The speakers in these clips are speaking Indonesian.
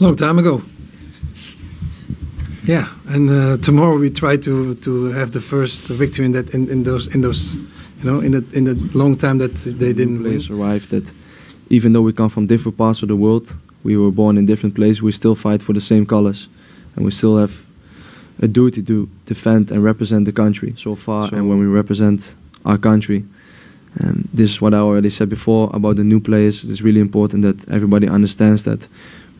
Long time ago. Yeah, and tomorrow we try to have the first victory in those in the long time that they didn't win. Arrived that even though we come from different parts of the world, we were born in different places, we still fight for the same colors, and we still have a duty to defend and represent the country so far. And when we represent our country, this is what I already said before about the new players. It's really important that everybody understands that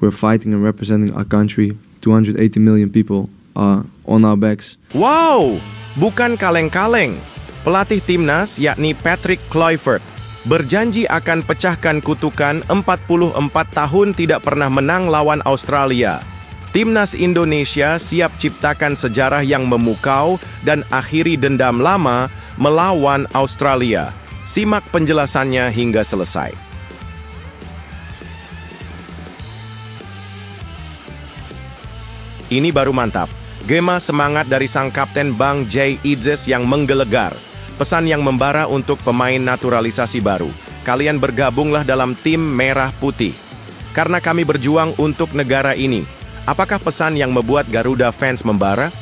we're fighting and representing our country. 280 million people are on our backs. Wow, bukan kaleng-kaleng. Pelatih timnas yakni Patrick Kluivert berjanji akan pecahkan kutukan 44 tahun tidak pernah menang lawan Australia. Timnas Indonesia siap ciptakan sejarah yang memukau dan akhiri dendam lama melawan Australia. Simak penjelasannya hingga selesai. Ini baru mantap. Gema semangat dari sang kapten Bang Jay Idzes yang menggelegar. Pesan yang membara untuk pemain naturalisasi baru. Kalian bergabunglah dalam tim merah putih. Karena kami berjuang untuk negara ini. Apakah pesan yang membuat Garuda fans membara?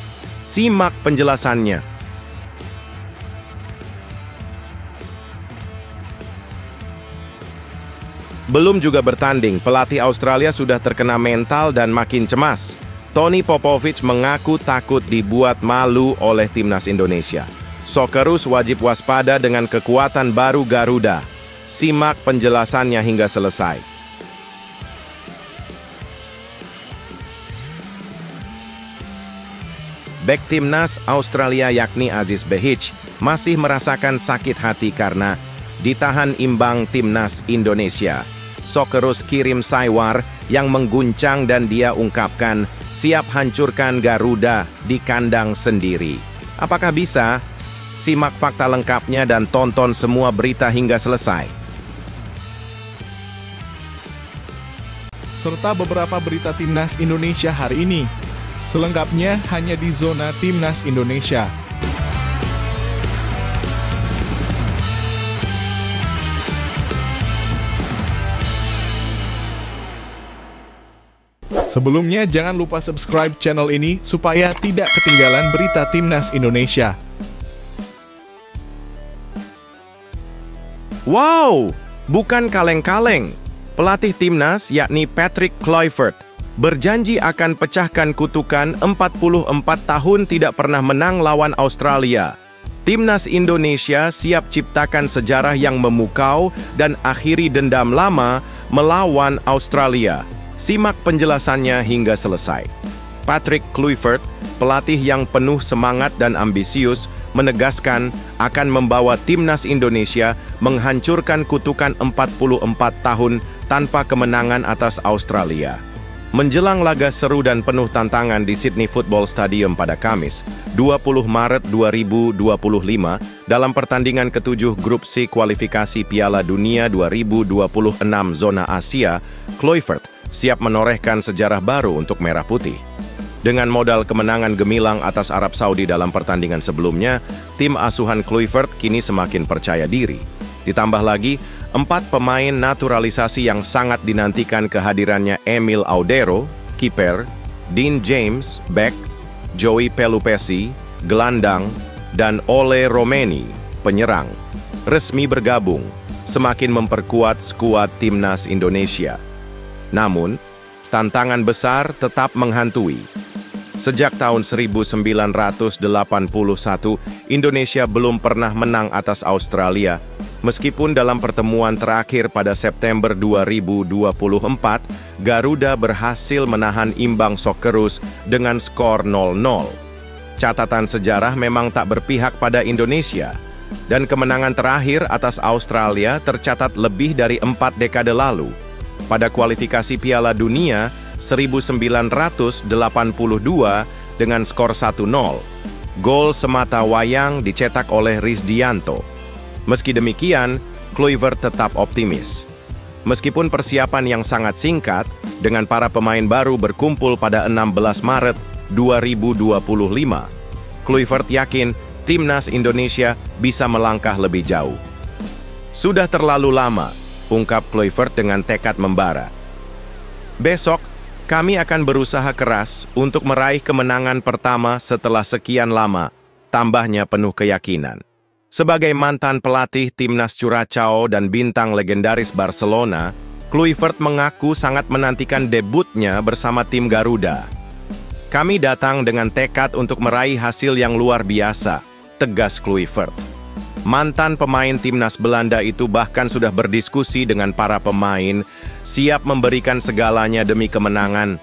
Simak penjelasannya. Belum juga bertanding, pelatih Australia sudah terkena mental dan makin cemas. Tony Popovic mengaku takut dibuat malu oleh timnas Indonesia. Socceroos wajib waspada dengan kekuatan baru Garuda. Simak penjelasannya hingga selesai. Bek timnas Australia yakni Aziz Behich masih merasakan sakit hati karena ditahan imbang timnas Indonesia. Socceroos kirim Saywar yang mengguncang dan dia ungkapkan siap hancurkan Garuda di kandang sendiri. Apakah bisa? Simak fakta lengkapnya dan tonton semua berita hingga selesai. Serta beberapa berita timnas Indonesia hari ini. Selengkapnya hanya di Zona Timnas Indonesia. Sebelumnya jangan lupa subscribe channel ini supaya tidak ketinggalan berita timnas Indonesia. Wow, bukan kaleng-kaleng. Pelatih timnas yakni Patrick Kluivert berjanji akan pecahkan kutukan 44 tahun tidak pernah menang lawan Australia. Timnas Indonesia siap ciptakan sejarah yang memukau dan akhiri dendam lama melawan Australia. Simak penjelasannya hingga selesai. Patrick Kluivert, pelatih yang penuh semangat dan ambisius, menegaskan akan membawa timnas Indonesia menghancurkan kutukan 44 tahun tanpa kemenangan atas Australia. Menjelang laga seru dan penuh tantangan di Sydney Football Stadium pada Kamis, 20 Maret 2025, dalam pertandingan ke-7 Grup C kualifikasi Piala Dunia 2026 Zona Asia, Kluivert siap menorehkan sejarah baru untuk Merah Putih. Dengan modal kemenangan gemilang atas Arab Saudi dalam pertandingan sebelumnya, tim asuhan Kluivert kini semakin percaya diri. Ditambah lagi, 4 pemain naturalisasi yang sangat dinantikan kehadirannya Emil Audero, kiper, Dean James, back, Joey Pelupesi, gelandang, dan Ole Romeni, penyerang, resmi bergabung, semakin memperkuat skuad timnas Indonesia. Namun, tantangan besar tetap menghantui. Sejak tahun 1981, Indonesia belum pernah menang atas Australia, meskipun dalam pertemuan terakhir pada September 2024, Garuda berhasil menahan imbang Socceroos dengan skor 0-0. Catatan sejarah memang tak berpihak pada Indonesia, dan kemenangan terakhir atas Australia tercatat lebih dari 4 dekade lalu. Pada kualifikasi Piala Dunia 1982 dengan skor 1-0. Gol semata wayang dicetak oleh Rizdianto. Meski demikian, Kluivert tetap optimis. Meskipun persiapan yang sangat singkat, dengan para pemain baru berkumpul pada 16 Maret 2025, Kluivert yakin timnas Indonesia bisa melangkah lebih jauh. Sudah terlalu lama, ungkap Kluivert dengan tekad membara. Besok, Kami akan berusaha keras untuk meraih kemenangan pertama setelah sekian lama, tambahnya penuh keyakinan. Sebagai mantan pelatih timnas Curaçao dan bintang legendaris Barcelona, Kluivert mengaku sangat menantikan debutnya bersama tim Garuda. Kami datang dengan tekad untuk meraih hasil yang luar biasa, tegas Kluivert. Mantan pemain timnas Belanda itu bahkan sudah berdiskusi dengan para pemain, siap memberikan segalanya demi kemenangan.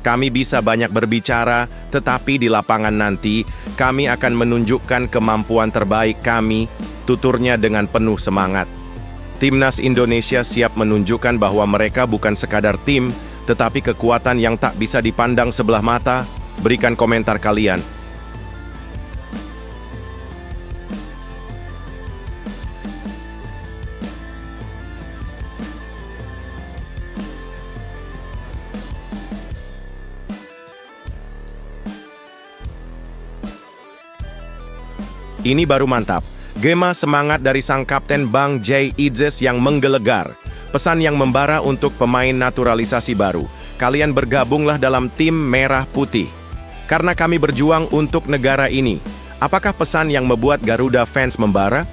Kami bisa banyak berbicara, tetapi di lapangan nanti, kami akan menunjukkan kemampuan terbaik kami, tuturnya dengan penuh semangat. Timnas Indonesia siap menunjukkan bahwa mereka bukan sekadar tim, tetapi kekuatan yang tak bisa dipandang sebelah mata. Berikan komentar kalian. Ini baru mantap. Gema semangat dari sang kapten Bang J. Idzes yang menggelegar. Pesan yang membara untuk pemain naturalisasi baru. Kalian bergabunglah dalam tim merah putih. Karena kami berjuang untuk negara ini. Apakah pesan yang membuat Garuda fans membara?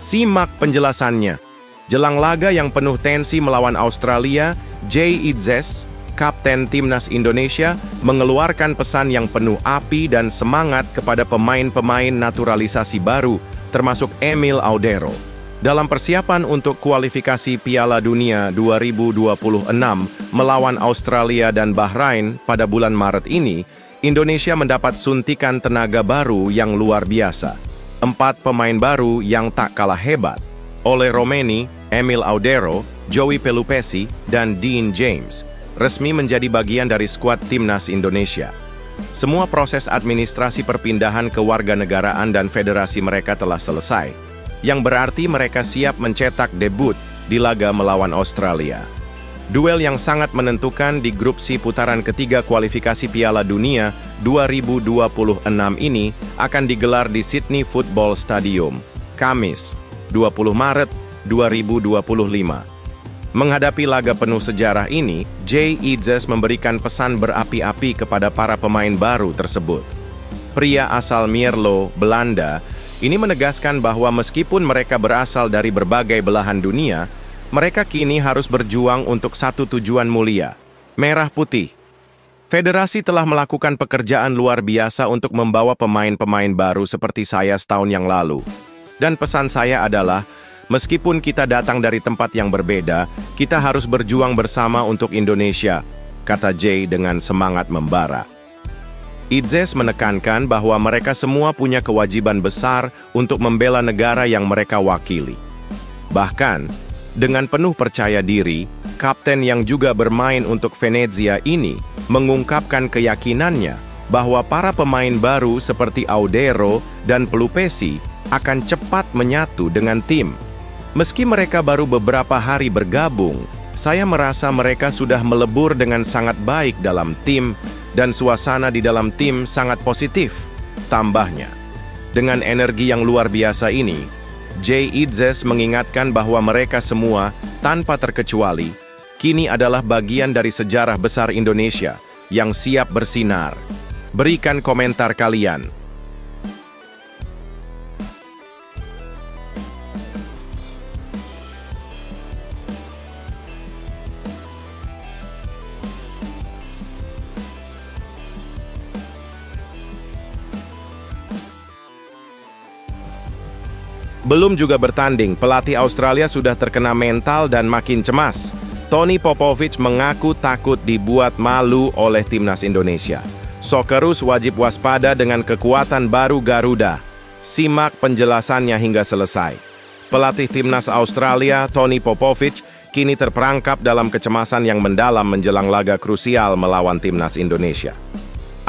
Simak penjelasannya. Jelang laga yang penuh tensi melawan Australia, J. Idzes, kapten timnas Indonesia, mengeluarkan pesan yang penuh api dan semangat kepada pemain-pemain naturalisasi baru, termasuk Emil Audero. Dalam persiapan untuk kualifikasi Piala Dunia 2026 melawan Australia dan Bahrain pada bulan Maret ini, Indonesia mendapat suntikan tenaga baru yang luar biasa. 4 pemain baru yang tak kalah hebat, Ole Romeni, Emil Audero, Joey Pelupesi, dan Dean James, resmi menjadi bagian dari skuad timnas Indonesia. Semua proses administrasi perpindahan kewarganegaraan dan federasi mereka telah selesai, yang berarti mereka siap mencetak debut di laga melawan Australia. Duel yang sangat menentukan di grup C putaran ketiga kualifikasi Piala Dunia 2026 ini akan digelar di Sydney Football Stadium, Kamis, 20 Maret 2025. Menghadapi laga penuh sejarah ini, J. Idzes memberikan pesan berapi-api kepada para pemain baru tersebut. Pria asal Mierlo, Belanda, ini menegaskan bahwa meskipun mereka berasal dari berbagai belahan dunia, mereka kini harus berjuang untuk satu tujuan mulia, merah putih. Federasi telah melakukan pekerjaan luar biasa untuk membawa pemain-pemain baru seperti saya setahun yang lalu. Dan pesan saya adalah, meskipun kita datang dari tempat yang berbeda, kita harus berjuang bersama untuk Indonesia, kata J dengan semangat membara. Idzes menekankan bahwa mereka semua punya kewajiban besar untuk membela negara yang mereka wakili. Bahkan, dengan penuh percaya diri, kapten yang juga bermain untuk Venezia ini mengungkapkan keyakinannya bahwa para pemain baru seperti Audero dan Pelupesi akan cepat menyatu dengan tim. Meski mereka baru beberapa hari bergabung, saya merasa mereka sudah melebur dengan sangat baik dalam tim dan suasana di dalam tim sangat positif, tambahnya. Dengan energi yang luar biasa ini, J. Idzes mengingatkan bahwa mereka semua, tanpa terkecuali, kini adalah bagian dari sejarah besar Indonesia yang siap bersinar. Berikan komentar kalian. Belum juga bertanding, pelatih Australia sudah terkena mental dan makin cemas. Tony Popovic mengaku takut dibuat malu oleh timnas Indonesia. Socceroos wajib waspada dengan kekuatan baru Garuda. Simak penjelasannya hingga selesai. Pelatih timnas Australia, Tony Popovic, kini terperangkap dalam kecemasan yang mendalam menjelang laga krusial melawan timnas Indonesia.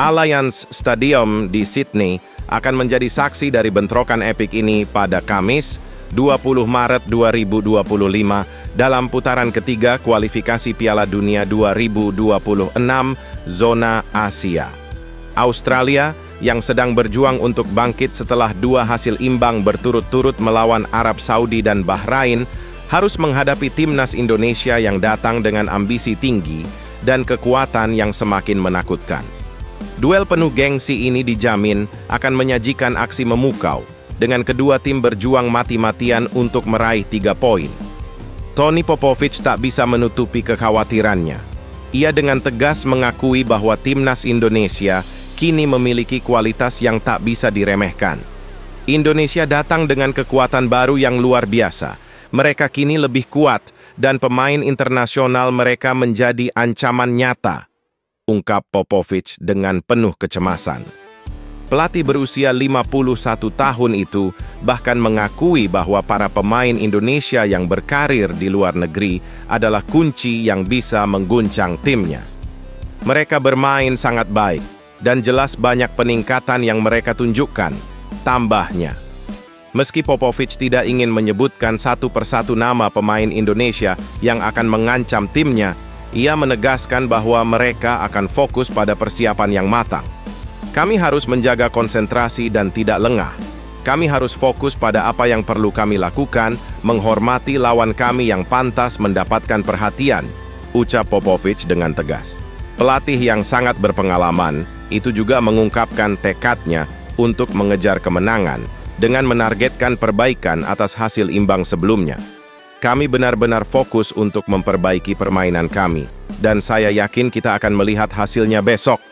Allianz Stadium di Sydney akan menjadi saksi dari bentrokan epik ini pada Kamis, 20 Maret 2025 dalam putaran ketiga kualifikasi Piala Dunia 2026 zona Asia. Australia yang sedang berjuang untuk bangkit setelah 2 hasil imbang berturut-turut melawan Arab Saudi dan Bahrain harus menghadapi timnas Indonesia yang datang dengan ambisi tinggi dan kekuatan yang semakin menakutkan. Duel penuh gengsi ini dijamin akan menyajikan aksi memukau, dengan kedua tim berjuang mati-matian untuk meraih 3 poin. Tony Popovic tak bisa menutupi kekhawatirannya. Ia dengan tegas mengakui bahwa timnas Indonesia kini memiliki kualitas yang tak bisa diremehkan. Indonesia datang dengan kekuatan baru yang luar biasa. Mereka kini lebih kuat dan pemain internasional mereka menjadi ancaman nyata, ungkap Popovic dengan penuh kecemasan. Pelatih berusia 51 tahun itu bahkan mengakui bahwa para pemain Indonesia yang berkarir di luar negeri adalah kunci yang bisa mengguncang timnya. Mereka bermain sangat baik dan jelas banyak peningkatan yang mereka tunjukkan. Tambahnya, meski Popovic tidak ingin menyebutkan satu persatu nama pemain Indonesia yang akan mengancam timnya, ia menegaskan bahwa mereka akan fokus pada persiapan yang matang. Kami harus menjaga konsentrasi dan tidak lengah. Kami harus fokus pada apa yang perlu kami lakukan, menghormati lawan kami yang pantas mendapatkan perhatian, ucap Popovic dengan tegas. Pelatih yang sangat berpengalaman itu juga mengungkapkan tekadnya untuk mengejar kemenangan dengan menargetkan perbaikan atas hasil imbang sebelumnya. Kami benar-benar fokus untuk memperbaiki permainan kami, dan saya yakin kita akan melihat hasilnya besok,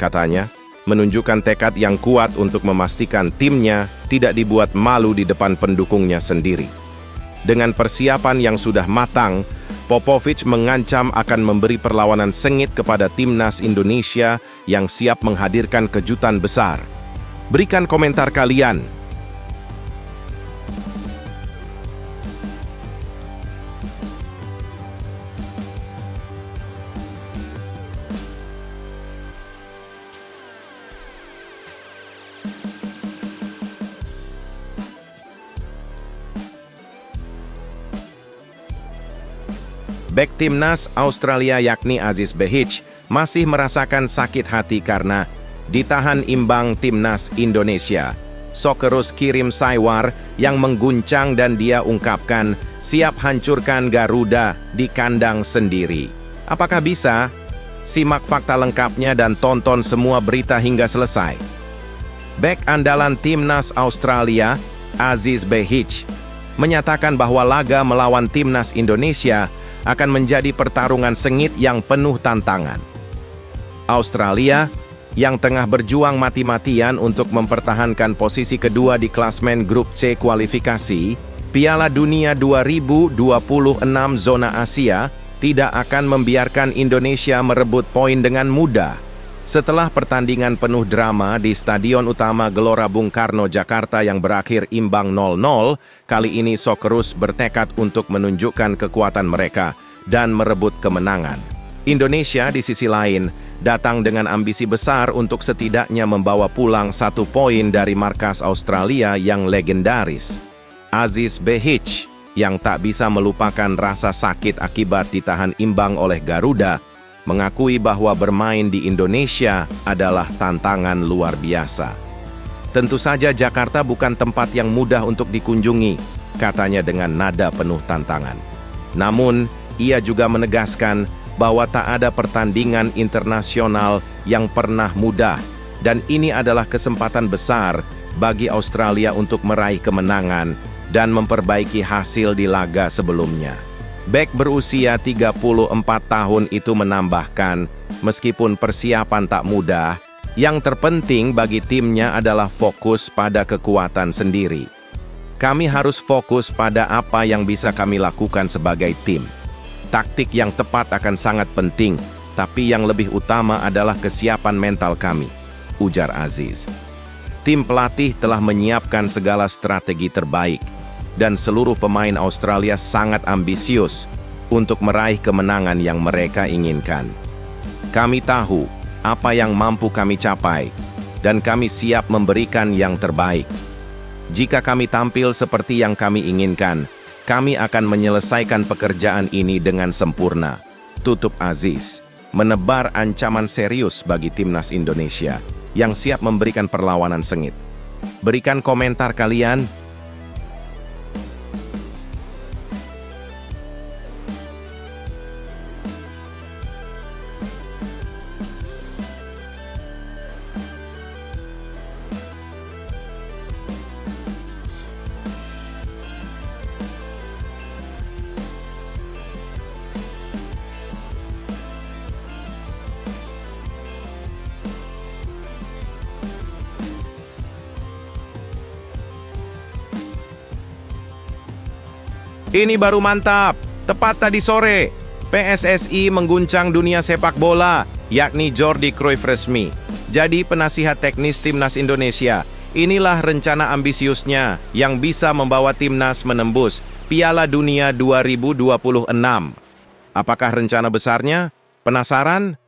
katanya, menunjukkan tekad yang kuat untuk memastikan timnya tidak dibuat malu di depan pendukungnya sendiri. Dengan persiapan yang sudah matang, Popovic mengancam akan memberi perlawanan sengit kepada timnas Indonesia yang siap menghadirkan kejutan besar. Berikan komentar kalian. Bek timnas Australia yakni Aziz Behich masih merasakan sakit hati karena ditahan imbang timnas Indonesia. Socceroos kirim Saywar yang mengguncang dan dia ungkapkan siap hancurkan Garuda di kandang sendiri. Apakah bisa? Simak fakta lengkapnya dan tonton semua berita hingga selesai. Bek andalan timnas Australia, Aziz Behich, menyatakan bahwa laga melawan timnas Indonesia akan menjadi pertarungan sengit yang penuh tantangan. Australia yang tengah berjuang mati-matian untuk mempertahankan posisi kedua di klasmen Grup C kualifikasi Piala Dunia 2026 zona Asia, tidak akan membiarkan Indonesia merebut poin dengan mudah. Setelah pertandingan penuh drama di Stadion Utama Gelora Bung Karno, Jakarta yang berakhir imbang 0-0, kali ini Socceroos bertekad untuk menunjukkan kekuatan mereka dan merebut kemenangan. Indonesia di sisi lain datang dengan ambisi besar untuk setidaknya membawa pulang 1 poin dari markas Australia yang legendaris. Aziz Behich yang tak bisa melupakan rasa sakit akibat ditahan imbang oleh Garuda, mengakui bahwa bermain di Indonesia adalah tantangan luar biasa. Tentu saja Jakarta bukan tempat yang mudah untuk dikunjungi, katanya dengan nada penuh tantangan. Namun, ia juga menegaskan bahwa tak ada pertandingan internasional yang pernah mudah, dan ini adalah kesempatan besar bagi Australia untuk meraih kemenangan dan memperbaiki hasil di laga sebelumnya. Bek berusia 34 tahun itu menambahkan, meskipun persiapan tak mudah, yang terpenting bagi timnya adalah fokus pada kekuatan sendiri. Kami harus fokus pada apa yang bisa kami lakukan sebagai tim. Taktik yang tepat akan sangat penting, tapi yang lebih utama adalah kesiapan mental kami, ujar Aziz. Tim pelatih telah menyiapkan segala strategi terbaik, dan seluruh pemain Australia sangat ambisius untuk meraih kemenangan yang mereka inginkan. Kami tahu apa yang mampu kami capai, dan kami siap memberikan yang terbaik. Jika kami tampil seperti yang kami inginkan, kami akan menyelesaikan pekerjaan ini dengan sempurna, tutup Aziz, menebar ancaman serius bagi timnas Indonesia yang siap memberikan perlawanan sengit. Berikan komentar kalian. Ini baru mantap. Tepat tadi sore, PSSI mengguncang dunia sepak bola, yakni Jordi Cruyff resmi jadi penasihat teknis Timnas Indonesia. Inilah rencana ambisiusnya yang bisa membawa Timnas menembus Piala Dunia 2026. Apakah rencana besarnya? Penasaran?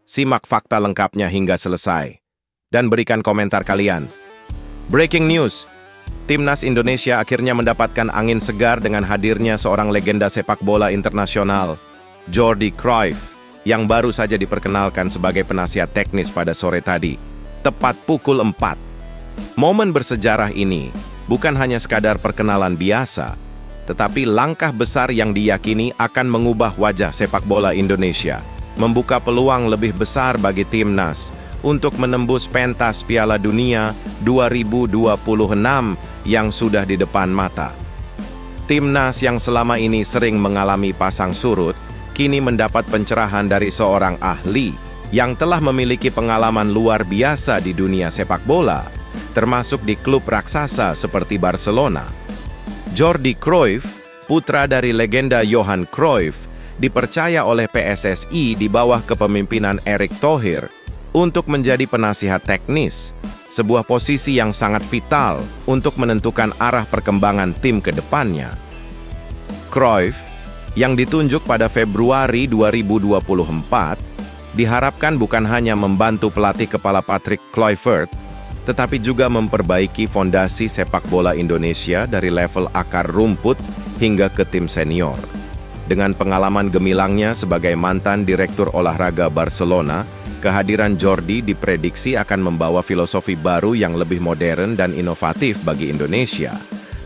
Simak fakta lengkapnya hingga selesai dan berikan komentar kalian. Breaking news. Timnas Indonesia akhirnya mendapatkan angin segar dengan hadirnya seorang legenda sepak bola internasional, Jordi Cruyff, yang baru saja diperkenalkan sebagai penasihat teknis pada sore tadi, tepat pukul 4. Momen bersejarah ini bukan hanya sekadar perkenalan biasa, tetapi langkah besar yang diyakini akan mengubah wajah sepak bola Indonesia, membuka peluang lebih besar bagi Timnas untuk menembus pentas Piala Dunia 2026 yang sudah di depan mata. Timnas yang selama ini sering mengalami pasang surut, kini mendapat pencerahan dari seorang ahli yang telah memiliki pengalaman luar biasa di dunia sepak bola, termasuk di klub raksasa seperti Barcelona. Jordi Cruyff, putra dari legenda Johan Cruyff, dipercaya oleh PSSI di bawah kepemimpinan Erick Thohir untuk menjadi penasihat teknis, sebuah posisi yang sangat vital untuk menentukan arah perkembangan tim ke depannya. Cruyff, yang ditunjuk pada Februari 2024, diharapkan bukan hanya membantu pelatih kepala Patrick Kluivert, tetapi juga memperbaiki fondasi sepak bola Indonesia dari level akar rumput hingga ke tim senior. Dengan pengalaman gemilangnya sebagai mantan direktur olahraga Barcelona, kehadiran Jordi diprediksi akan membawa filosofi baru yang lebih modern dan inovatif bagi Indonesia.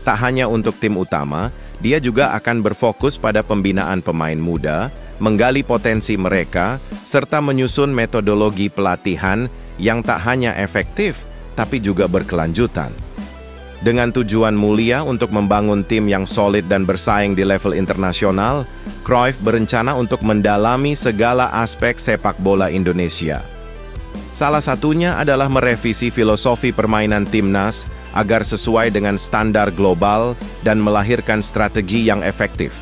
Tak hanya untuk tim utama, dia juga akan berfokus pada pembinaan pemain muda, menggali potensi mereka, serta menyusun metodologi pelatihan yang tak hanya efektif, tapi juga berkelanjutan. Dengan tujuan mulia untuk membangun tim yang solid dan bersaing di level internasional, Cruyff berencana untuk mendalami segala aspek sepak bola Indonesia. Salah satunya adalah merevisi filosofi permainan Timnas agar sesuai dengan standar global dan melahirkan strategi yang efektif.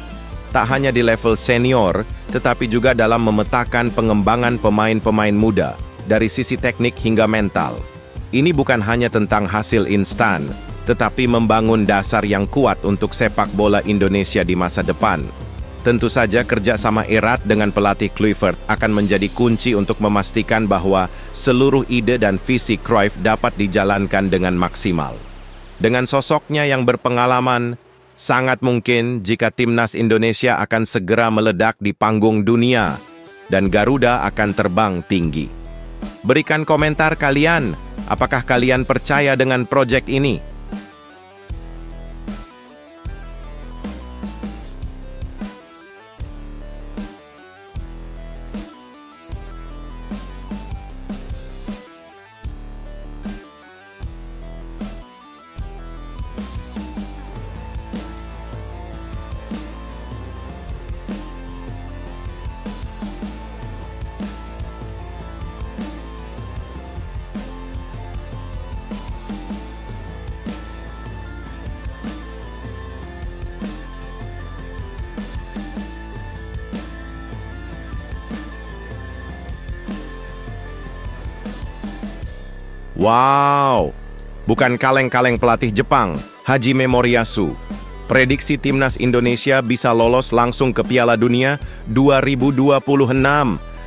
Tak hanya di level senior, tetapi juga dalam memetakan pengembangan pemain-pemain muda dari sisi teknik hingga mental. Ini bukan hanya tentang hasil instan, tetapi membangun dasar yang kuat untuk sepak bola Indonesia di masa depan. Tentu saja kerjasama erat dengan pelatih Kluivert akan menjadi kunci untuk memastikan bahwa seluruh ide dan visi Cruyff dapat dijalankan dengan maksimal. Dengan sosoknya yang berpengalaman, sangat mungkin jika Timnas Indonesia akan segera meledak di panggung dunia dan Garuda akan terbang tinggi. Berikan komentar kalian, apakah kalian percaya dengan proyek ini? Wow, bukan kaleng-kaleng pelatih Jepang, Hajime Moriyasu. Prediksi Timnas Indonesia bisa lolos langsung ke Piala Dunia 2026.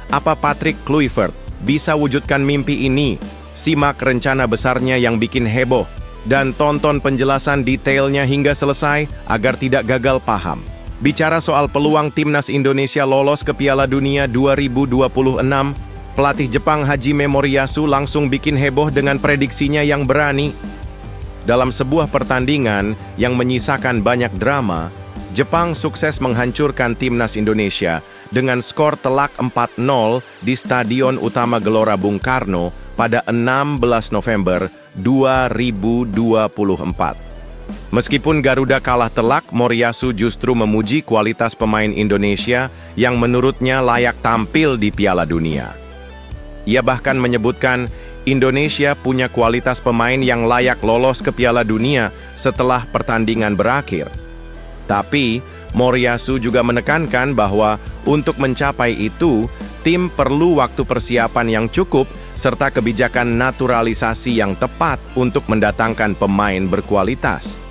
Apa Patrick Kluivert bisa wujudkan mimpi ini? Simak rencana besarnya yang bikin heboh, dan tonton penjelasan detailnya hingga selesai agar tidak gagal paham. Bicara soal peluang Timnas Indonesia lolos ke Piala Dunia 2026, pelatih Jepang Hajime Moriyasu langsung bikin heboh dengan prediksinya yang berani. Dalam sebuah pertandingan yang menyisakan banyak drama, Jepang sukses menghancurkan Timnas Indonesia dengan skor telak 4-0 di Stadion Utama Gelora Bung Karno pada 16 November 2024. Meskipun Garuda kalah telak, Moriyasu justru memuji kualitas pemain Indonesia yang menurutnya layak tampil di Piala Dunia. Ia bahkan menyebutkan Indonesia punya kualitas pemain yang layak lolos ke Piala Dunia setelah pertandingan berakhir. Tapi, Moriyasu juga menekankan bahwa untuk mencapai itu, tim perlu waktu persiapan yang cukup serta kebijakan naturalisasi yang tepat untuk mendatangkan pemain berkualitas.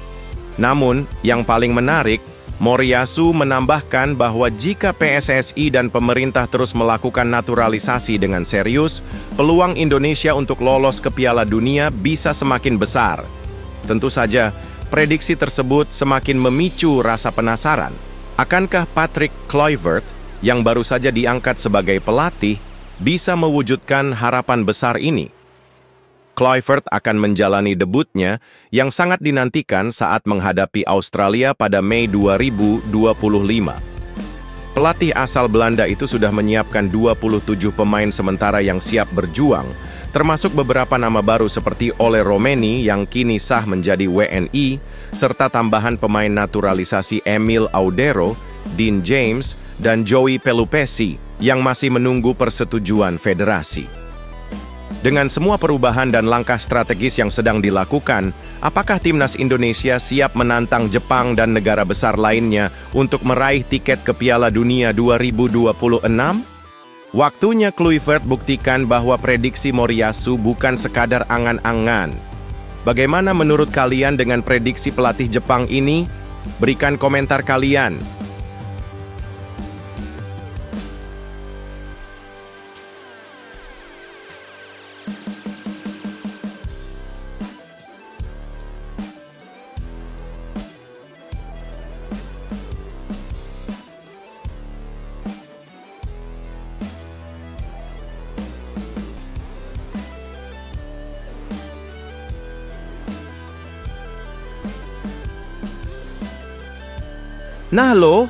Namun, yang paling menarik, Moriyasu menambahkan bahwa jika PSSI dan pemerintah terus melakukan naturalisasi dengan serius, peluang Indonesia untuk lolos ke Piala Dunia bisa semakin besar. Tentu saja, prediksi tersebut semakin memicu rasa penasaran. Akankah Patrick Kluivert, yang baru saja diangkat sebagai pelatih, bisa mewujudkan harapan besar ini? Kluivert akan menjalani debutnya yang sangat dinantikan saat menghadapi Australia pada Mei 2025. Pelatih asal Belanda itu sudah menyiapkan 27 pemain sementara yang siap berjuang, termasuk beberapa nama baru seperti Ole Romeni yang kini sah menjadi WNI, serta tambahan pemain naturalisasi Emil Audero, Dean James, dan Joey Pelupesi yang masih menunggu persetujuan federasi. Dengan semua perubahan dan langkah strategis yang sedang dilakukan, apakah timnas Indonesia siap menantang Jepang dan negara besar lainnya untuk meraih tiket ke Piala Dunia 2026? Waktunya Kluivert buktikan bahwa prediksi Moriyasu bukan sekadar angan-angan. Bagaimana menurut kalian dengan prediksi pelatih Jepang ini? Berikan komentar kalian. Nah loh,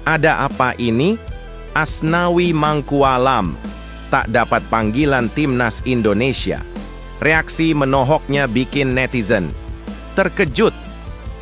ada apa ini? Asnawi Mangkualam tak dapat panggilan timnas Indonesia. Reaksi menohoknya bikin netizen terkejut.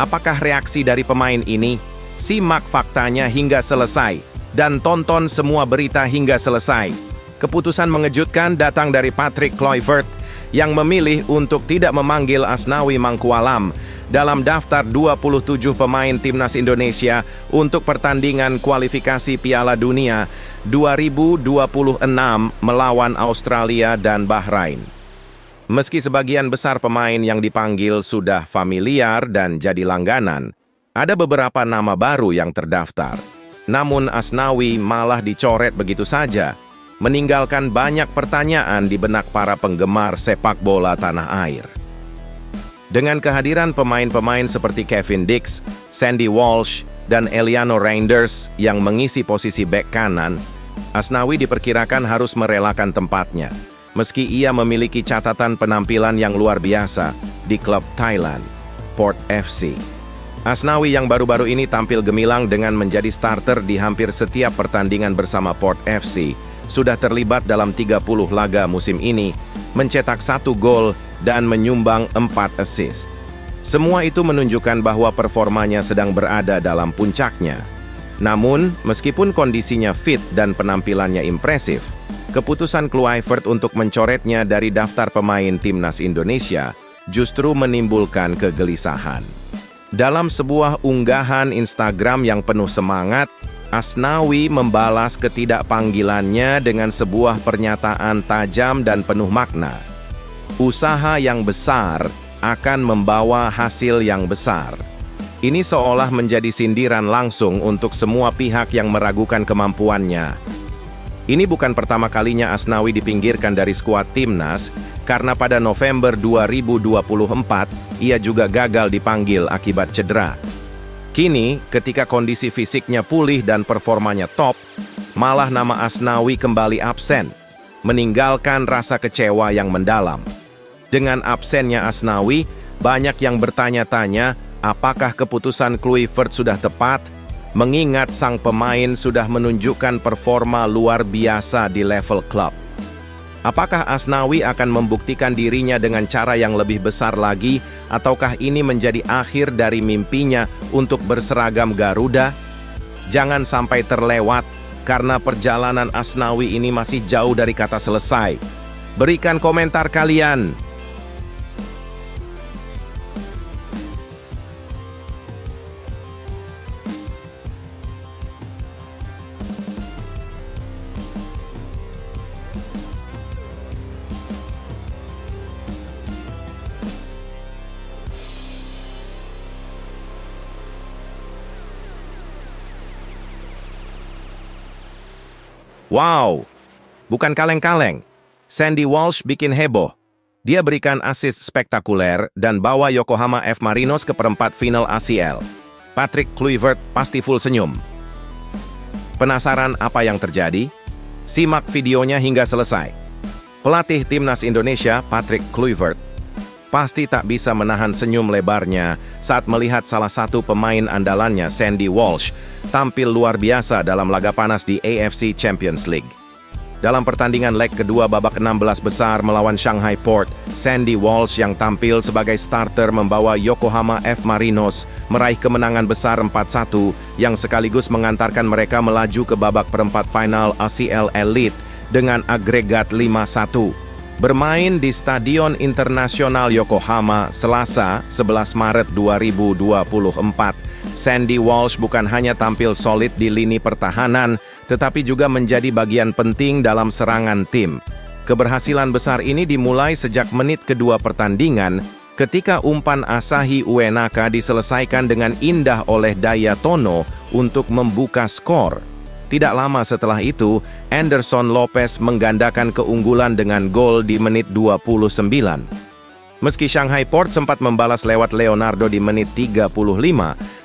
Apakah reaksi dari pemain ini? Simak faktanya hingga selesai dan tonton semua berita hingga selesai. Keputusan mengejutkan datang dari Patrick Kluivert yang memilih untuk tidak memanggil Asnawi Mangkualam dalam daftar 27 pemain timnas Indonesia untuk pertandingan kualifikasi Piala Dunia 2026 melawan Australia dan Bahrain. Meski sebagian besar pemain yang dipanggil sudah familiar dan jadi langganan, ada beberapa nama baru yang terdaftar. Namun Asnawi malah dicoret begitu saja, meninggalkan banyak pertanyaan di benak para penggemar sepak bola tanah air. Dengan kehadiran pemain-pemain seperti Kevin Dix, Sandy Walsh, dan Eliano Reinders yang mengisi posisi bek kanan, Asnawi diperkirakan harus merelakan tempatnya, meski ia memiliki catatan penampilan yang luar biasa di klub Thailand, Port FC. Asnawi yang baru-baru ini tampil gemilang dengan menjadi starter di hampir setiap pertandingan bersama Port FC, sudah terlibat dalam 30 laga musim ini, mencetak 1 gol dan menyumbang 4 assist. Semua itu menunjukkan bahwa performanya sedang berada dalam puncaknya. Namun, meskipun kondisinya fit dan penampilannya impresif, keputusan Kluivert untuk mencoretnya dari daftar pemain timnas Indonesia justru menimbulkan kegelisahan. Dalam sebuah unggahan Instagram yang penuh semangat, Asnawi membalas ketidakpanggilannya dengan sebuah pernyataan tajam dan penuh makna. Usaha yang besar akan membawa hasil yang besar. Ini seolah menjadi sindiran langsung untuk semua pihak yang meragukan kemampuannya. Ini bukan pertama kalinya Asnawi dipinggirkan dari skuad timnas, karena pada November 2024, ia juga gagal dipanggil akibat cedera. Kini, ketika kondisi fisiknya pulih dan performanya top, malah nama Asnawi kembali absen, meninggalkan rasa kecewa yang mendalam. Dengan absennya Asnawi, banyak yang bertanya-tanya apakah keputusan Kluivert sudah tepat, mengingat sang pemain sudah menunjukkan performa luar biasa di level klub. Apakah Asnawi akan membuktikan dirinya dengan cara yang lebih besar lagi, ataukah ini menjadi akhir dari mimpinya untuk berseragam Garuda? Jangan sampai terlewat, karena perjalanan Asnawi ini masih jauh dari kata selesai. Berikan komentar kalian. Wow, bukan kaleng-kaleng. Sandy Walsh bikin heboh. Dia berikan assist spektakuler dan bawa Yokohama F. Marinos ke perempat final ACL. Patrick Kluivert pasti full senyum. Penasaran apa yang terjadi? Simak videonya hingga selesai. Pelatih Timnas Indonesia, Patrick Kluivert, pasti tak bisa menahan senyum lebarnya saat melihat salah satu pemain andalannya, Sandy Walsh, tampil luar biasa dalam laga panas di AFC Champions League. Dalam pertandingan leg kedua babak 16 besar melawan Shanghai Port, Sandy Walsh yang tampil sebagai starter membawa Yokohama F. Marinos meraih kemenangan besar 4-1 yang sekaligus mengantarkan mereka melaju ke babak perempat final ACL Elite dengan agregat 5-1. Bermain di Stadion Internasional Yokohama Selasa 11 Maret 2024, Sandy Walsh bukan hanya tampil solid di lini pertahanan, tetapi juga menjadi bagian penting dalam serangan tim. Keberhasilan besar ini dimulai sejak menit kedua pertandingan, ketika umpan Asahi Uenaka diselesaikan dengan indah oleh Dayatono untuk membuka skor. Tidak lama setelah itu, Anderson Lopez menggandakan keunggulan dengan gol di menit 29. Meski Shanghai Port sempat membalas lewat Leonardo di menit 35,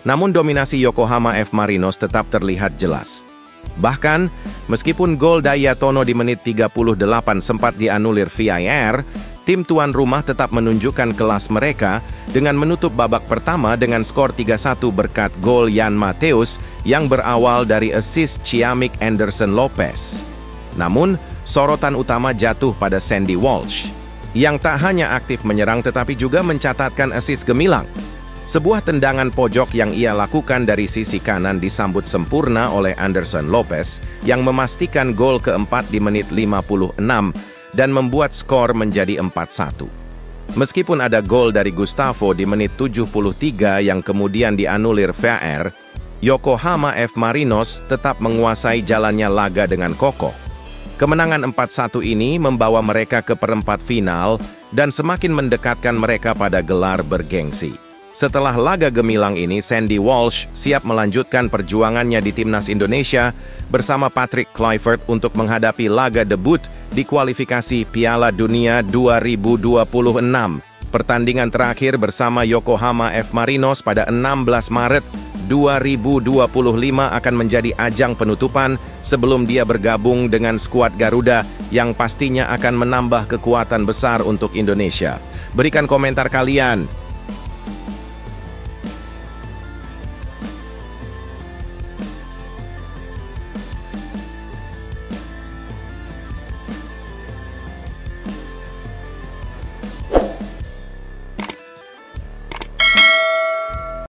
namun dominasi Yokohama F. Marinos tetap terlihat jelas. Bahkan, meskipun gol Dayatono di menit 38 sempat dianulir VAR, tim tuan rumah tetap menunjukkan kelas mereka dengan menutup babak pertama dengan skor 3-1 berkat gol Yan Mateus yang berawal dari assist Ciamik Anderson Lopez. Namun, sorotan utama jatuh pada Sandy Walsh, yang tak hanya aktif menyerang tetapi juga mencatatkan assist gemilang. Sebuah tendangan pojok yang ia lakukan dari sisi kanan disambut sempurna oleh Anderson Lopez yang memastikan gol keempat di menit 56 dan membuat skor menjadi 4-1. Meskipun ada gol dari Gustavo di menit 73 yang kemudian dianulir VAR, Yokohama F. Marinos tetap menguasai jalannya laga dengan kokoh. Kemenangan 4-1 ini membawa mereka ke perempat final dan semakin mendekatkan mereka pada gelar bergengsi. Setelah laga gemilang ini, Sandy Walsh siap melanjutkan perjuangannya di Timnas Indonesia bersama Patrick Kluivert untuk menghadapi laga debut di kualifikasi Piala Dunia 2026. Pertandingan terakhir bersama Yokohama F. Marinos pada 16 Maret 2025 akan menjadi ajang penutupan sebelum dia bergabung dengan skuad Garuda yang pastinya akan menambah kekuatan besar untuk Indonesia. Berikan komentar kalian.